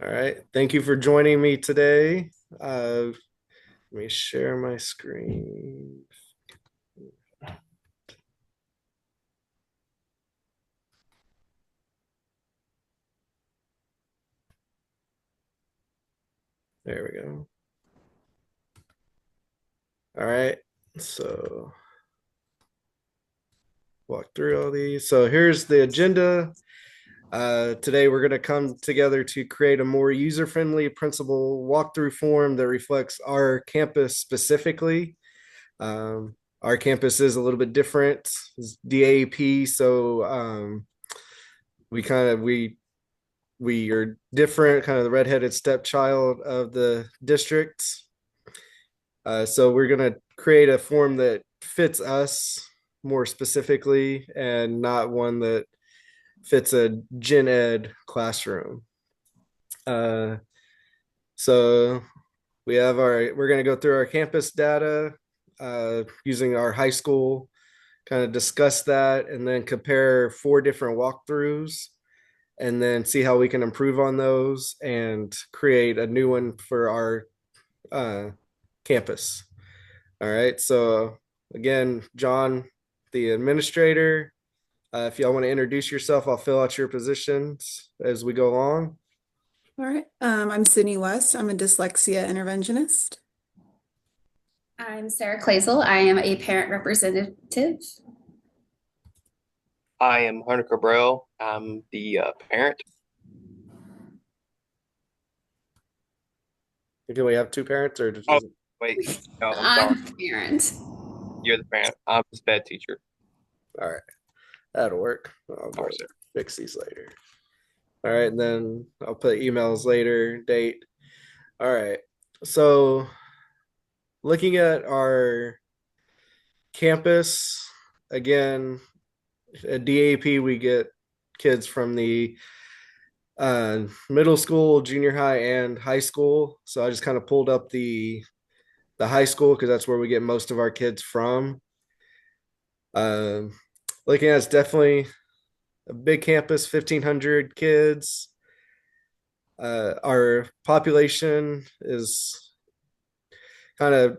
All right. Thank you for joining me today. Let me share my screen. There we go. All right. So walk through all these. So here's the agenda. Today we're going to come together to create a more user-friendly principal walkthrough form that reflects our campus specifically. Our campus is a little bit different. It's DAP, so we are different, kind of the redheaded stepchild of the district. So we're going to create a form that fits us more specifically and not one that fits a gen ed classroom. Uh, so we're going to go through our campus data using our high school, kind of discuss that, and then compare 4 different walkthroughs and then see how we can improve on those and create a new one for our campus. All right. So, again, John, the administrator, if y'all want to introduce yourself, I'll fill out your positions as we go along. All right. I'm Sydney West. I'm a dyslexia interventionist. I'm Sarah Clazel. I am a parent representative. I am Hunter Cabral. I'm the parent. Can we have 2 parents or Oh, wait. No, I'm I'm sorry. a parent. You're the parent. I'm the SPED teacher. all right, that'll work. I'll go Sorry, sir. fix these later. All right, and then I'll put emails later, date. All right. So looking at our campus, again, at DAP, we get kids from the middle school, junior high, and high school. So I just kind of pulled up the high school because that's where we get most of our kids from. Um, Looking at it's definitely a big campus, 1,500 kids. Our population is kind of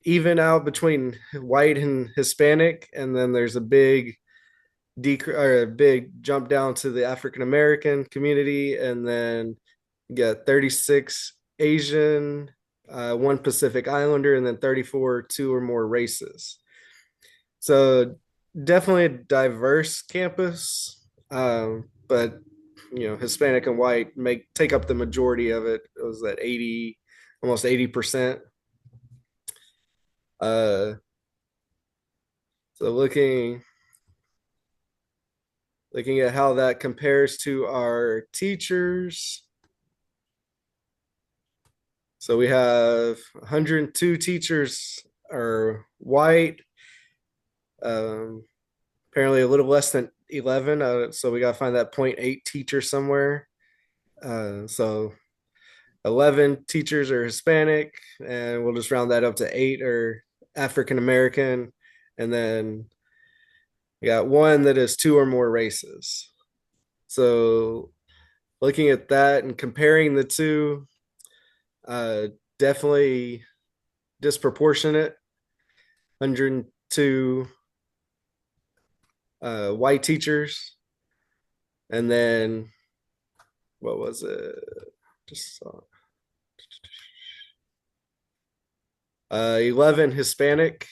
even out between white and Hispanic, and then there's a big jump down to the African American community, and then you got 36 Asian, 1 Pacific Islander, and then 34 2 or more races. So definitely a diverse campus, but Hispanic and white make take up the majority of it. It was that 80, almost 80%. Uh, so looking at how that compares to our teachers. So we have 102 teachers are white. Apparently a little less than 11. So we got to find that 0.8 teacher somewhere. So 11 teachers are Hispanic, and we'll just round that up to 8 are African American. And then we got 1 that is 2 or more races. So looking at that and comparing the two, uh, definitely disproportionate. 102 white teachers, and then what was it? Just 11 Hispanic.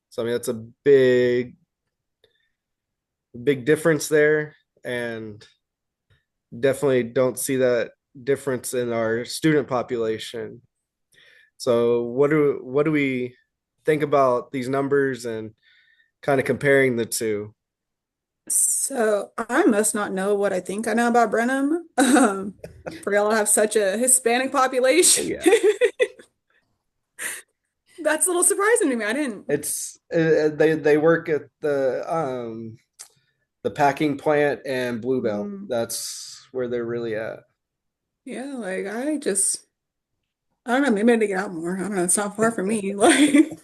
So I mean that's a big difference there, and definitely don't see that difference in our student population. So what do we think about these numbers and kind of comparing the two? So I must not know what I think I know about Brenham. For y'all to have such a Hispanic population. Yeah, That's a little surprising to me. I didn't. it's they work at the packing plant and Bluebell. Mm, That's where they're really at. yeah, like I don't know, maybe I need to get out more. I don't know, it's not far from me. Like,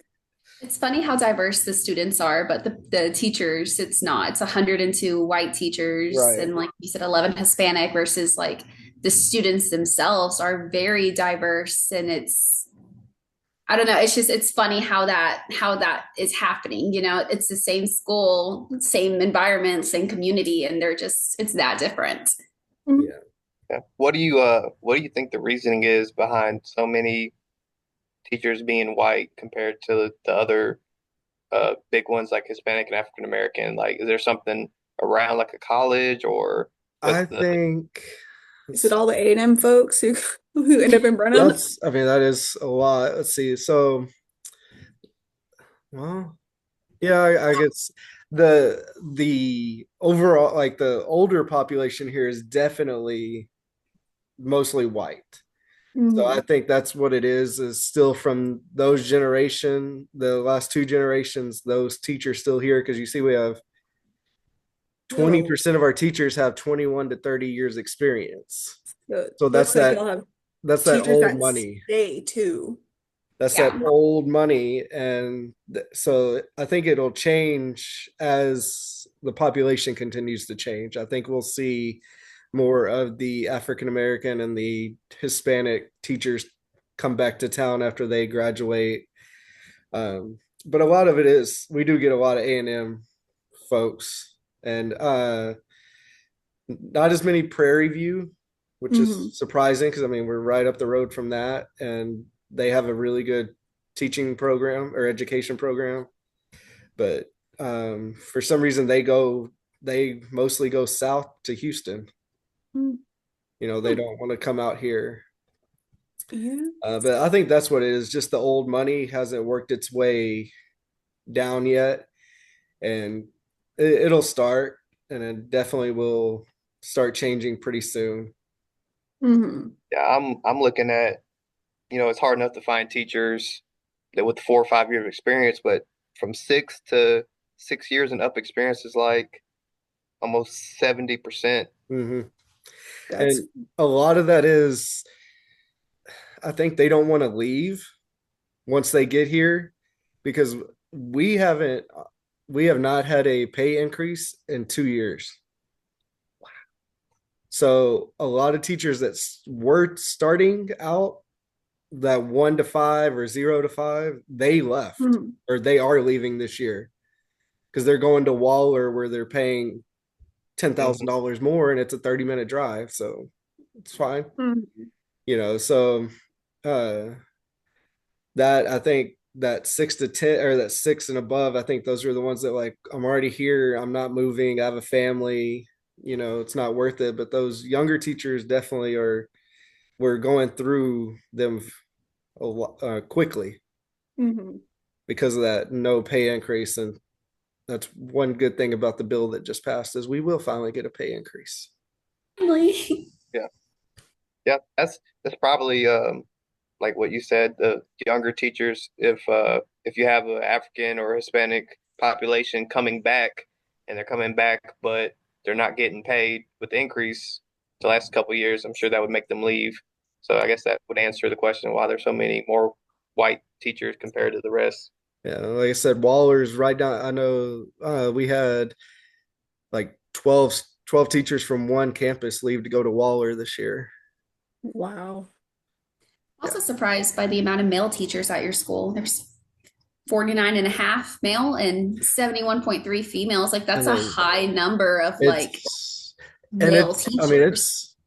It's funny how diverse the students are, but the teachers, it's not. It's 102 white teachers Right. and like you said, 11 Hispanic versus like the students themselves are very diverse, and I don't know, it's funny how that is happening. It's the same school, same environment, same community, and it's that different. Mhm. Yeah. Yeah. What do you think the reasoning is behind so many teachers being white compared to the other big ones like Hispanic and African American? Like, is there something around like a college or I what's the think Is it all the A&M folks who end up in Brenham? I mean, that is a lot. Let's see. So, well, yeah, I guess the overall, like the older population here is definitely mostly white. So I Mhm. think that's what it is still from those generation, the last two generations, those teachers still here because you see we have So, 20% of our teachers have 21 to 30 years experience. so it So looks like y'all have that's that teachers old that money. stay too. That's that Yeah. old money. And so I think it'll change as the population continues to change. I think we'll see more of the African American and the Hispanic teachers come back to town after they graduate. But a lot of it is we do get a lot of A&M folks, and not as many Prairie View, which is Mhm. surprising because I mean we're right up the road from that, and they have a really good teaching program or education program. But for some reason they mostly go south to Houston. Mm. They don't want to come out here. Yeah. But I think that's what it is. Just the old money hasn't worked its way down yet, and it'll start, and it definitely will start changing pretty soon. Mhm. yeah, I'm looking at, it's hard enough to find teachers that with 4 or 5 years of experience, but from 6 to 6 years and up experience is like almost 70%. Hmm. That's And a lot of that is, I think they don't want to leave once they get here because we haven't, we have not had a pay increase in 2 years. So a lot of teachers that were starting out that 1 to 5 or 0 to 5, they left mhm. or they are leaving this year because they're going to Waller where they're paying Hmm. $10,000 more and it's a 30-minute drive. So it's fine, Mhm. So uh that I think that 6 to 10 or that 6 and above, I think those are the ones that like I'm already here, I'm not moving, I have a family, it's not worth it. But those younger teachers definitely are, we're going through them a lot quickly Mhm. because of that no pay increase. And that's one good thing about the bill that just passed is we will finally get a pay increase. Really? Yeah. Yeah. That's probably like what you said, the younger teachers, if you have an African or Hispanic population coming back and they're coming back, but they're not getting paid with the increase the last couple of years, I'm sure that would make them leave. So I guess that would answer the question why there's so many more white teachers compared to the rest. Yeah, like I said, Waller's right down. I know we had like twelve teachers from one campus leave to go to Waller this year. Wow. Yeah. Also surprised by the amount of male teachers at your school. There's 49 and a half male and 71.3 females. Like I that's a know high number of like it's, and male I mean, teachers.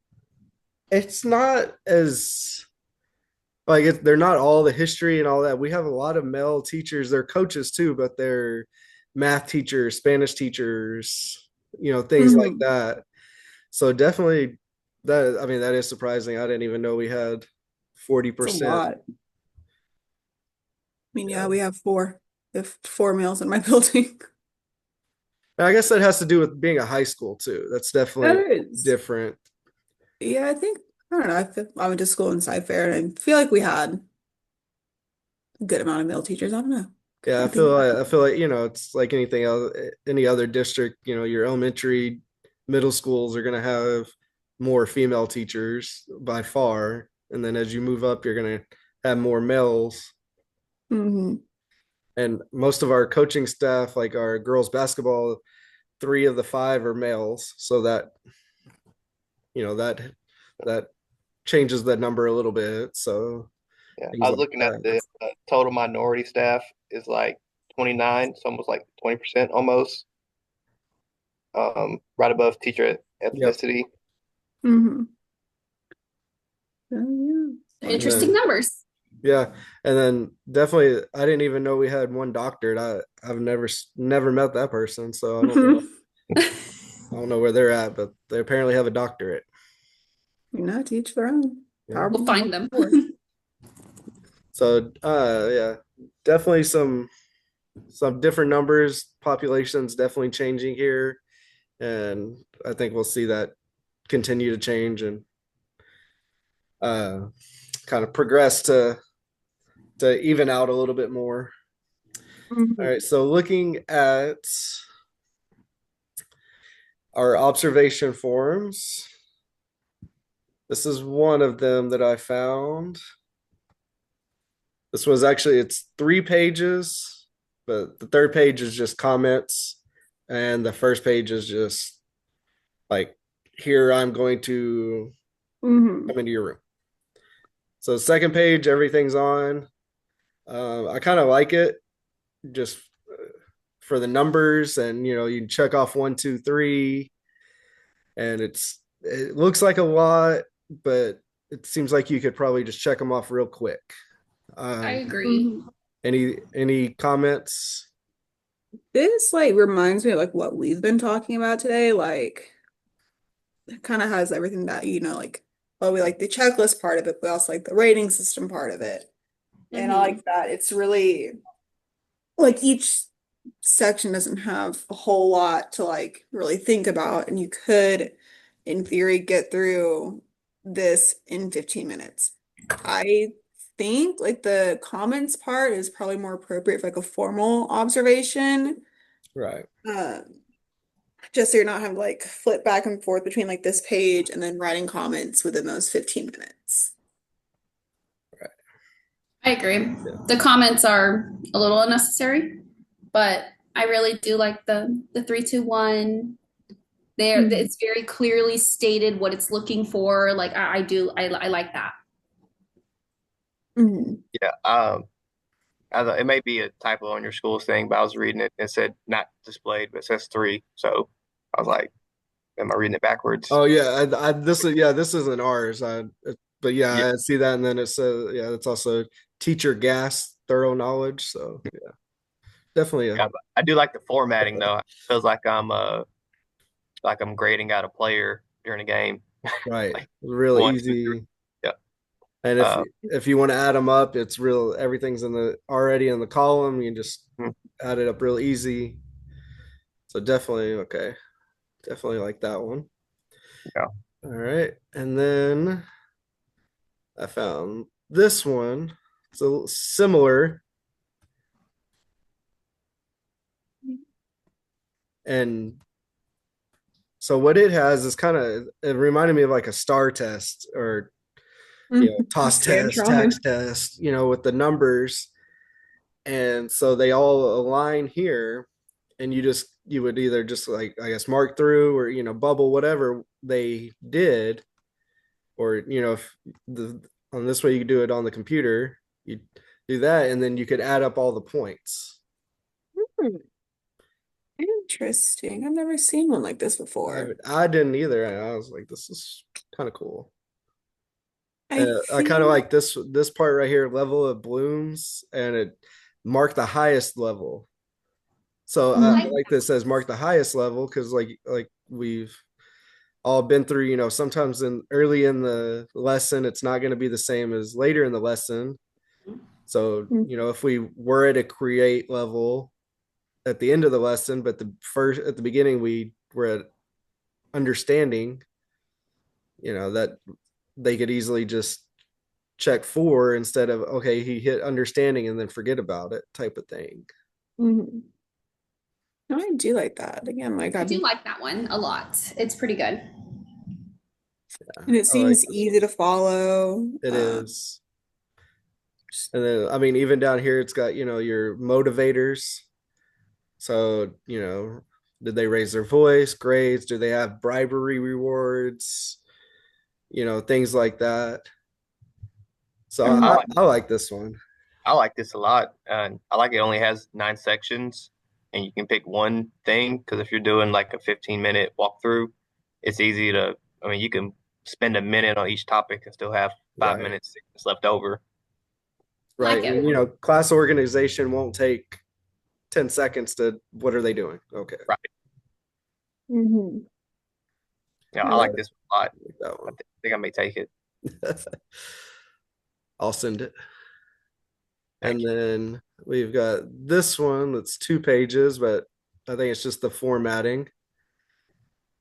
it's not as like they're not all the history and all that. We have a lot of male teachers. They're coaches too, but they're math teachers, Spanish teachers, things like Mhm. that. So definitely that, I mean, that is surprising. I didn't even know we had It's a 40%. lot. I mean, yeah, Yeah. we have four. We have four males in my building. And I guess that has to do with being a high school too. That's That definitely is. different. Yeah, I don't know. I went to school in Cy-Fair and I feel like we had a good amount of male teachers. I don't know. Yeah, Can't think about I feel like, it's like anything else, any other district, your elementary, middle schools are gonna have more female teachers by far. And then as you move up, you're gonna have more males. it. Hmm. And most of our coaching staff, like our girls basketball, 3 of the 5 are males. So that that changes the number a little bit. So Yeah, things I was like looking at that. the total minority staff is like 29. It's almost like 20% almost. Right above teacher Yep. ethnicity. Mm-hmm. Oh, yeah. And Interesting then numbers. yeah, and then definitely I didn't even know we had one doctorate. I've never met that person, so I don't know where they're at, but they apparently have a doctorate. You know, to each their own. Yeah. However We'll you find them. work. So yeah, definitely some different numbers. Population's definitely changing here, and I think we'll see that continue to change and uh kind of progress to even out a little bit more. All Mhm. right, so looking at our observation forums, this is one of them that I found. This was actually, it's 3 pages, but the third page is just comments, and the first page is just like, here I'm going to Mhm. come into your room. So second page, everything's on. I kind of like it just for the numbers, and you can check off 1, 2, 3, and it looks like a lot, but it seems like you could probably just check them off real quick. I Um, agree. Mhm. any comments? This like reminds me of like what we've been talking about today. Like it kind of has everything that, like, well, we like the checklist part of it, but also like the rating system part of it. And I Mhm. like that. It's really like each section doesn't have a whole lot to like really think about, and you could, in theory, get through this in 15 minutes. I think like the comments part is probably more appropriate for like a formal observation. Right. Um, just so you're not having to like flip back and forth between like this page and then writing comments within those 15 minutes. I agree. Yeah. The comments are a little unnecessary, but I really do like the 3, 2, 1. There, Mhm. it's very clearly stated what it's looking for. Like I like that. Mhm. Yeah. It may be a typo on your school's thing, but I was reading it and it said not displayed, but it says 3. So I was like, am I reading it backwards? Oh yeah, this isn't ours. But Yeah. yeah, I see that, and then it says yeah, it's also teacher gas thorough knowledge. So yeah, definitely Yeah, but I do like the formatting though. It feels like I'm grading out a player during a game. right. Like Real 1, 2, 3. easy. Yeah. And Uh, if you want to add them up, it's real. Everything's already in the column. You just mm, add it up real easy. So definitely okay. Definitely like that one. yeah. All right, and then I found this one. It's a little similar, and so what it has is it reminded me of like a star test or Mhm. toss test, tax Scantron. test, with the numbers. And so they all align here, and you would either just like I guess mark through or bubble whatever they did, or if the on this way you could do it on the computer, you do that, and then you could add up all the points. Hmm. Interesting. I've never seen one like this before. I didn't either. I was like, this is kind of cool. I I kind of think. like this part right here, level of blooms, and it marked the highest level. So I I like Mhm. like this says mark the highest level because like we've all been through, sometimes in early in the lesson, it's not going to be the same as later in the lesson. So, if we were at a create level at the end of the lesson, but at the beginning we were at understanding, that they could easily just check 4 instead of okay, he hit understanding and then forget about it type of thing. Mhm. No, I do like that. Again, like I do I'm, like that one a lot. It's pretty good. and it I like seems this easy one. to follow. It is. And then, I mean, even down here, it's got, your motivators. So, did they raise their voice? Grades? Do they have bribery rewards? things like that. So Mhm. I like this one. I like this a lot. And I like it only has 9 sections and you can pick one thing because if you're doing like a 15-minute walkthrough, it's easy to, I mean, you can spend a minute on each topic and still have five Right. minutes left over. Right. Like And, it. class organization won't take 10 seconds to what are they doing? Okay. Right. Mhm. Yeah, I I like like this one a lot. That I one. think I may take it. I'll send it. Thank And you. then we've got this one that's 2 pages, but I think it's just the formatting.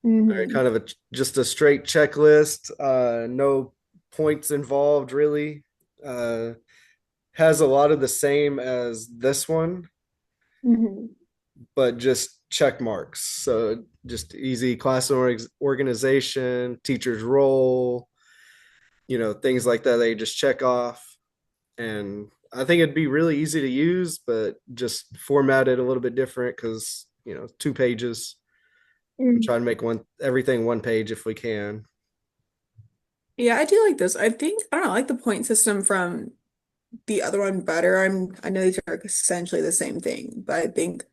Mhm. Kind of just a straight checklist, no points involved really. Uh, has a lot of the same as this one, Mhm. but just check marks. So just easy class organization, teacher's role, things like that. They just check off. And I think it'd be really easy to use, but just formatted a little bit different because, 2 pages. We'll Mhm. try to make everything one page if we can. Yeah, I do like this. I think I don't know, I like the point system from the other one better. I know these are essentially the same thing, but I think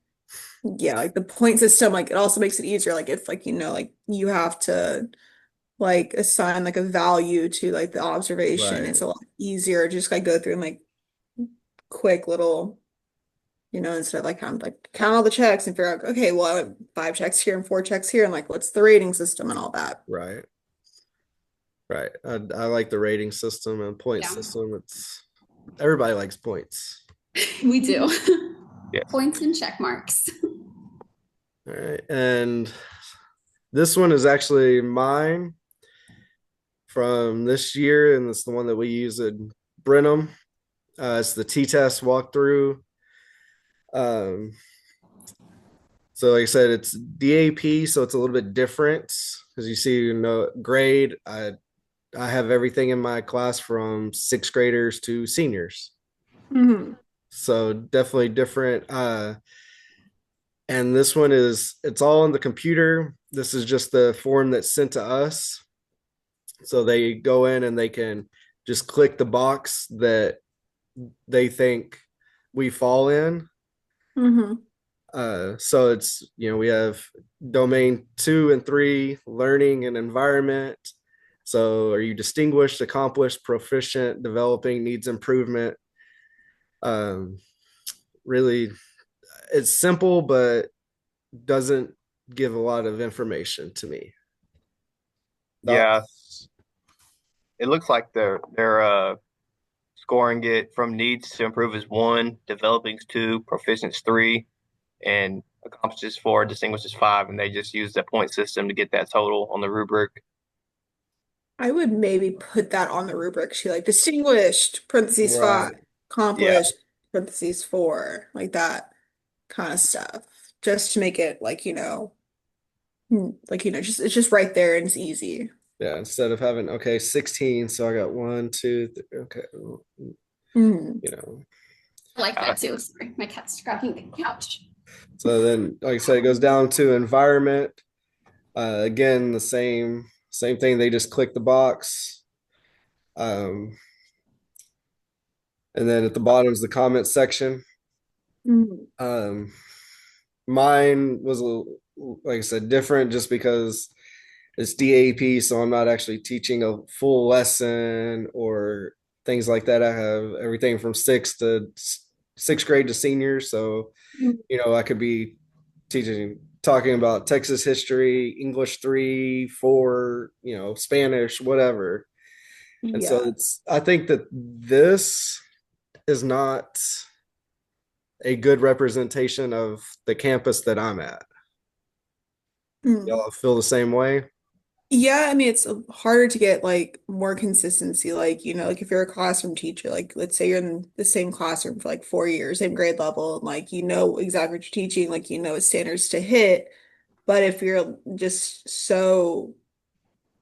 yeah, like the point system, like it also makes it easier. Like if like like you have to like assign like a value to like the observation, Right. it's a lot easier to just like go through and like quick little, instead of like count all the checks and figure out, okay, well, I went 5 checks here and 4 checks here, and like what's the rating system and all that. Right. Right. I like the rating system and point Yeah, system. It's everybody likes points. we do. Yes. Points and check marks. All right. And this one is actually mine from this year, and it's the one that we use at Brenham. It's the T-test walkthrough. Um, so like I said, it's DAP, so it's a little bit different because you see, grade. I have everything in my class from sixth graders to seniors. Hmm. So definitely different. And this one it's all on the computer. This is just the form that's sent to us. So they go in and they can just click the box that they think we fall in. Hmm. So it's, we have domain 2 and 3, learning and environment. So are you distinguished, accomplished, proficient, developing, needs improvement? Um, Really, it's simple, but doesn't give a lot of information to me. Yeah, Thoughts? it looks like they're scoring it from needs to improve is 1, developing is 2, proficient is 3, and accomplished is 4, distinguished is 5, and they just use the point system to get that total on the rubric. I would maybe put that on the rubric too, like distinguished, parentheses Right. 5, Yeah, accomplished, parentheses 4, like that kind of stuff. Just to make it like, like, just it's just right there and it's easy. Yeah. Instead of having, okay, 16. So I got 1, 2, okay. Mhm. You know, I like uh, that too. Sorry, my cat's scratching the couch. so then, like I said, it goes down to environment. Again, the same thing. They just click the box. Um, and then at the bottom is the comment section. Mhm. Um, Mine was like I said, different just because it's DAP, so I'm not actually teaching a full lesson or things like that. I have everything from sixth grade to seniors, so I could be talking about Texas history, English 3, 4, Spanish, whatever. And so Yeah. I think that this is not a good representation of the campus that I'm at. Mm. Y'all feel the same way? Yeah, I mean, it's harder to get like more consistency. Like, like if you're a classroom teacher, like let's say you're in the same classroom for like 4 years, same grade level, and like you know exactly what you're teaching, like what standards to hit. But if you're just so,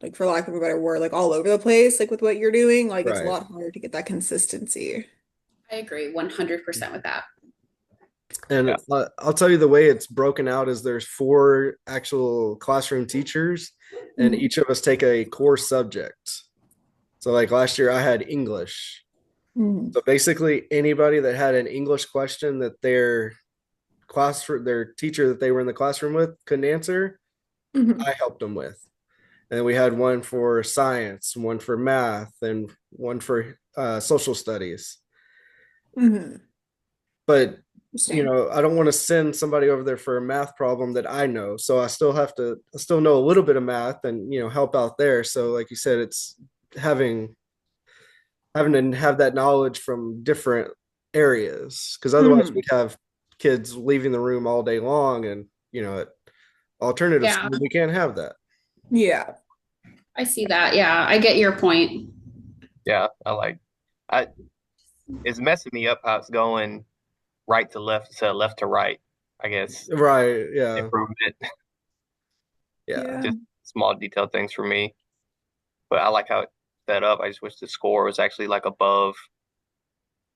like for lack of a better word, like all over the place, like with what you're doing, like it's a Right. lot harder to get that consistency. I agree 100% with that. And yeah, I'll tell you the way it's broken out is there's 4 actual classroom teachers, and Mhm. each of us take a core subject. So like last year I had English. Mhm. So basically anybody that had an English question that their teacher that they were in the classroom with couldn't answer, Mhm. I helped them with. And we had one for science, one for math, and one for social studies. Mhm. But Interesting. I don't want to send somebody over there for a math problem that I know. So I still know a little bit of math and help out there. So like you said, it's having having to have that knowledge from different areas because otherwise Mhm. we'd have kids leaving the room all day long and at alternative Yeah, school we can't have that. Yeah. I see that. Yeah, I get your point. Yeah, I it's messing me up how it's going right to left instead of left to right. I guess Right, yeah, improvement, yeah. Yeah. just small detailed things for me. But I like how it's set up. I just wish the score was actually like above,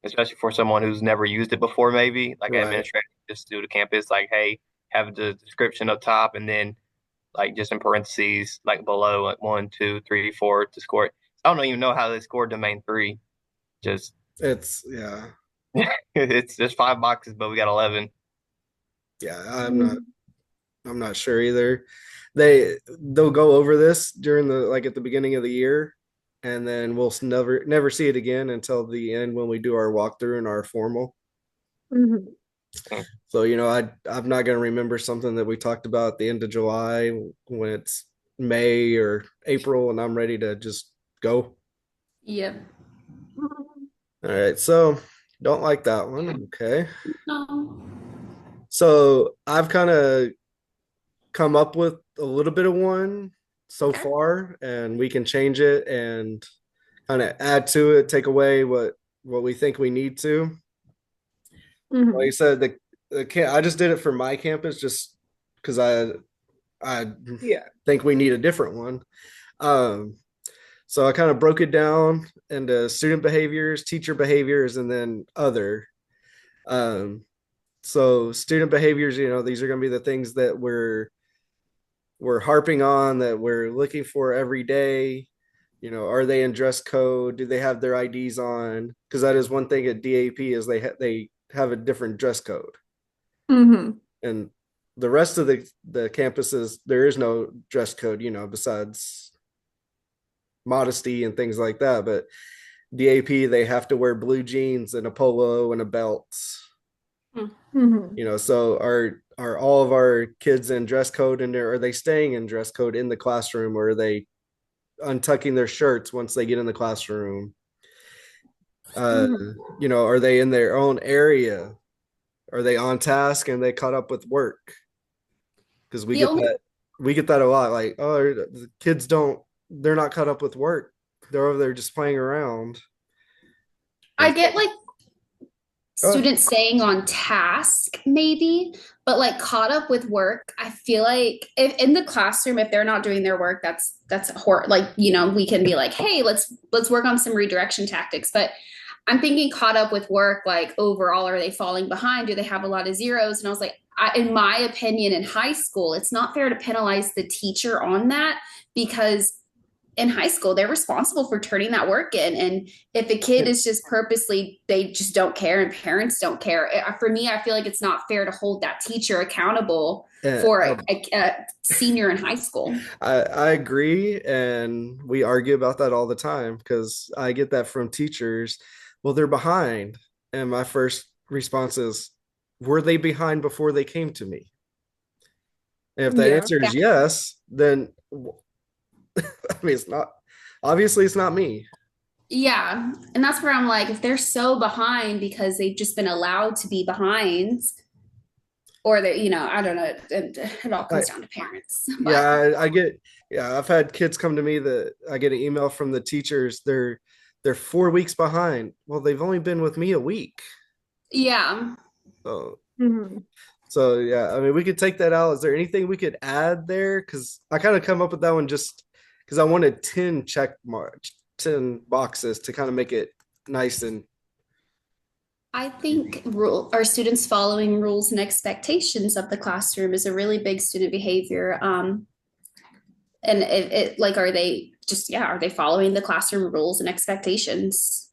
especially for someone who's never used it before, maybe like an Right. administrator just do the campus, like, hey, have the description up top and then like just in parentheses, like below, like 1, 2, 3, 4 to score it. I don't even know how they scored domain three. Just It's yeah, it's just 5 boxes, but we got 11. yeah. Mhm. I'm not sure either. They'll go over this during the like at the beginning of the year, and then we'll never see it again until the end when we do our walkthrough and our formal. Mhm. So I'm not gonna remember something that we talked about at the end of July when it's May or April, and I'm ready to just go. Yep. All right, so don't like that one. Okay, No. so I've kind of come up with a little bit of one so Okay. far, and we can change it and kind of add to it, take away what we think we need to. Like you Mhm. said, I just did it for my campus just because I Yeah. think we need a different one. Um, so I kind of broke it down into student behaviors, teacher behaviors, and then other. Um, so student behaviors, these are going to be the things that we're harping on that we're looking for every day. Are they in dress code? Do they have their IDs on? Because that is one thing at DAP is they have a different dress code, Mhm. and the rest of the campuses there is no dress code. Besides modesty and things like that. But DAP they have to wear blue jeans and a polo and a belt. Mhm. So are all of our kids in dress code, and are they staying in dress code in the classroom, or are they untucking their shirts once they get in the classroom? uh Mhm. are they in their own area? Are they on task and they caught up with work? Because we The get only that a lot, like, oh, the kids they're not caught up with work, they're over there just playing around. I And get like oh, students staying on task maybe, but like caught up with work. I feel like if in the classroom, if they're not doing their work, that's like, we can be like, hey, let's work on some redirection tactics. But I'm thinking caught up with work, like overall, are they falling behind? Do they have a lot of zeros? And I was like, in my opinion, in high school, it's not fair to penalize the teacher on that because in high school they're responsible for turning that work in, and if a kid and, is just purposely, they just don't care and parents don't care, for me I feel like it's not fair to hold that teacher accountable and for a senior in high school. I agree, and we argue about that all the time because I get that from teachers. Well, they're behind, and my first response is, were they behind before they came to me? And if the Yeah. answer is yes, then I mean, it's not, obviously it's not me. Yeah, and that's where I'm like, if they're so behind because they've just been allowed to be behind, or that, I don't know, it all I, comes down to parents. yeah, But I get, yeah, I've had kids come to me that I get an email from the teachers. They're 4 weeks behind. Well, they've only been with me a week. yeah, So, Mhm. so yeah, I mean, we could take that out. Is there anything we could add there? Because I kind of come up with that one just because I wanted 10 boxes to kind of make it nice and I think our students following rules and expectations of the classroom is a really big student behavior. And it like, are they just, yeah, are they following the classroom rules and expectations?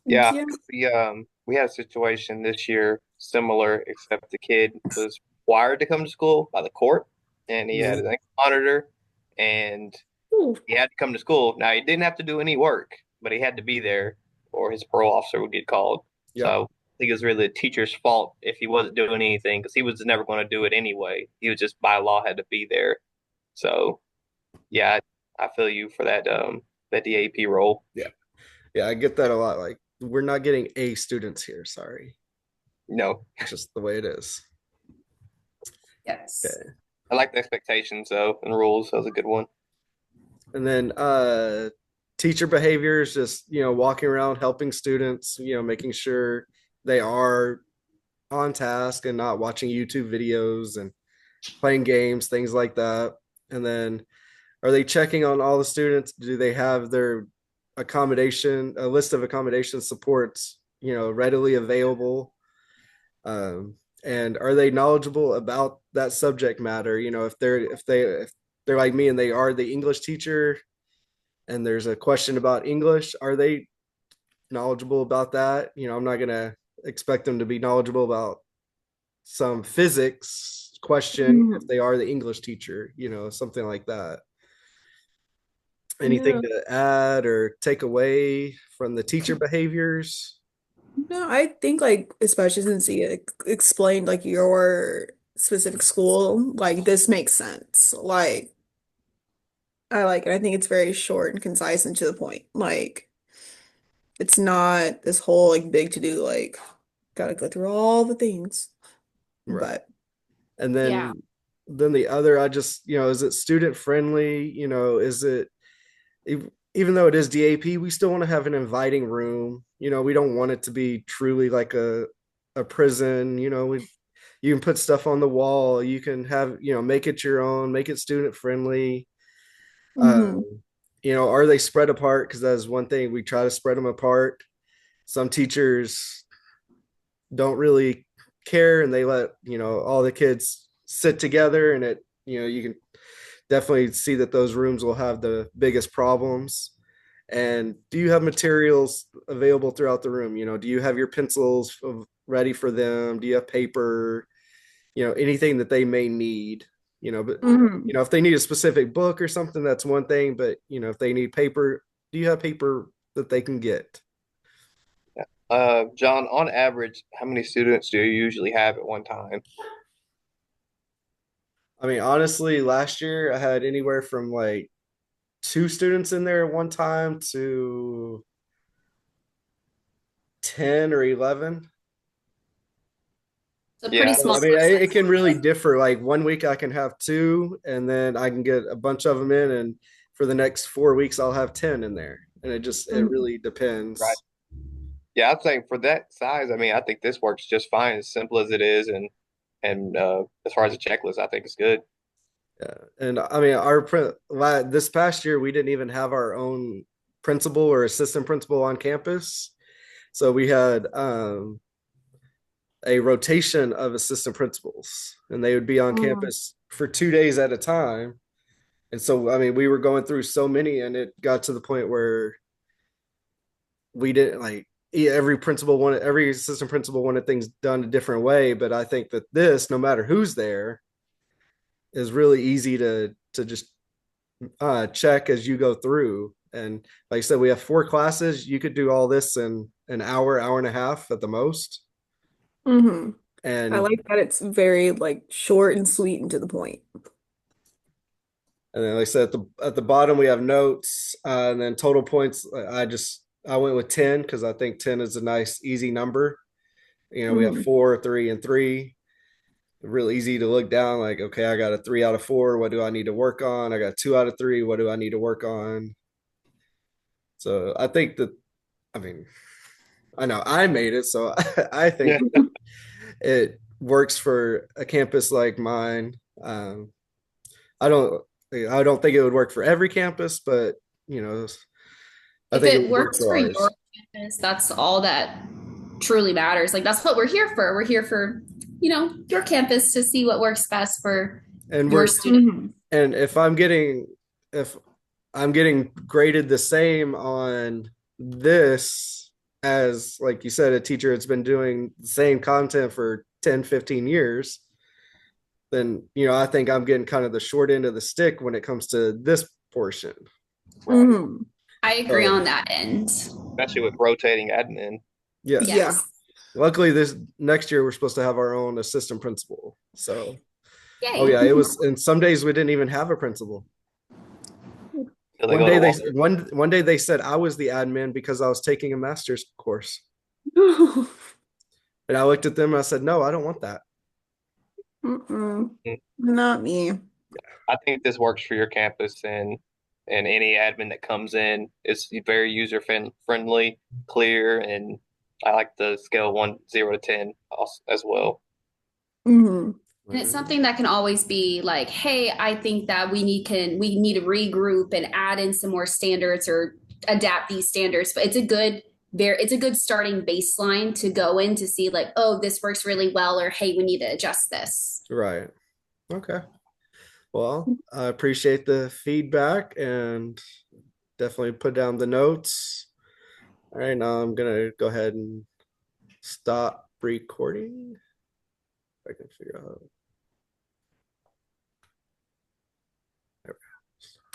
Yeah, Yeah. we had a situation this year similar, except the kid was required to come to school by the court, and he had Mhm. an ankle monitor, and Ooh. he had to come to school. Now he didn't have to do any work, but he had to be there, or his parole officer would get called. Yep. So I think it was really the teacher's fault if he wasn't doing anything, because he was never going to do it anyway. He was just by law had to be there. So yeah, I feel you for that DAP role. Yeah. Yeah, I get that a lot. Like, we're not getting A students here. Sorry. No, It's just the way it is. Yes. Okay. I like the expectations though and rules. That was a good one. And then teacher behaviors, just, walking around helping students, making sure they are on task and not watching YouTube videos and playing games, things like that. And then are they checking on all the students? Do they have their a list of accommodation supports, readily available? And are they knowledgeable about that subject matter? If they're like me and they are the English teacher and there's a question about English, are they knowledgeable about that? I'm not gonna expect them to be knowledgeable about some physics question if Mhm. they are the English teacher, something like that. Anything Yeah. to add or take away from the teacher behaviors? No, I think like especially since you explained like your specific school, like this makes sense. Like I like it. I think it's very short and concise and to the point. Like it's not this whole like big to do like gotta go through all the things. Right. But And Yeah. then the other, I just, is it student friendly? Is it, even though it is DAP, we still want to have an inviting room. We don't want it to be truly like a prison. You can put stuff on the wall. You can have, make it your own, make it student friendly. mhm. Are they spread apart? Because that's one thing, we try to spread them apart. Some teachers don't really care and they let, all the kids sit together, and you can definitely see that those rooms will have the biggest problems. And do you have materials available throughout the room? Do you have your pencils ready for them? Do you have paper? Anything that they may need, but Mhm. if they need a specific book or something, that's one thing. But if they need paper, do you have paper that they can get? John, on average, how many students do you usually have at one time? I mean, honestly, last year I had anywhere from like two students in there at one time to 10 or 11. It's a pretty Yeah, So, small I mean, class it size. can really differ. Like one week I can have two, and then I can get a bunch of them in, and for the next 4 weeks I'll have 10 in there. And it Mhm. really right. depends. Yeah, I'd say for that size, I mean, I think this works just fine, as simple as it is, and as far as the checklist, I think it's good. Yeah. And I mean, this past year we didn't even have our own principal or assistant principal on campus. So we had a rotation of assistant principals, and they would be on Mhm. campus for 2 days at a time. And so, I mean, we were going through so many, and it got to the point where we didn't like every assistant principal wanted things done a different way. But I think that this, no matter who's there, is really easy to just check as you go through. And like I said, we have 4 classes. You could do all this in an hour and a half at the most. Mhm. I And like that it's very like short and sweet and to the point. and then like I said, at the bottom we have notes, and then total points. I went with 10 because I think 10 is a nice easy number. We have Mhm. 4, 3, and 3. Real easy to look down. Like, okay, I got a 3 out of 4. What do I need to work on? I got 2 out of 3. What do I need to work on? So I think that, I mean, I know I made it, so I think Yeah. that it works for a campus like mine. I don't, I don't think it would work for every campus, but you know, I If think it it would work works for for your ours. campus, that's all that truly matters. Like that's what we're here for. We're here for, your campus to see what works best for And your we're student. Mhm. and if I'm getting graded the same on this as, like you said, a teacher that's been doing the same content for 10, 15 years, then I think I'm getting kind of the short end of the stick when it comes to this portion. Right. Mhm. I agree Oh. on that end. Especially with rotating admin. Yes. Yeah. Yes. Luckily, this next year we're supposed to have our own assistant principal. So, oh Yay. yeah, it was. And some days we didn't even have a principal. Till they One go day to they Walmart. one day they said I was the admin because I was taking a master's course, and I looked at them and I said, "No, I don't want that." Mm-mm. Mm. Not me. I think this works for your campus, and any admin that comes in is very user friendly, clear, and I like the scale 1, 0 to 10 as well. Mhm. And it's something that can always be like, hey, I think that we need to regroup and add in some more standards or adapt these standards. But it's a good starting baseline to go in to see like, oh, this works really well, or hey, we need to adjust this. Right. Okay. Well, I appreciate the feedback and definitely put down the notes. All right, now I'm gonna go ahead and stop recording. If I can figure out.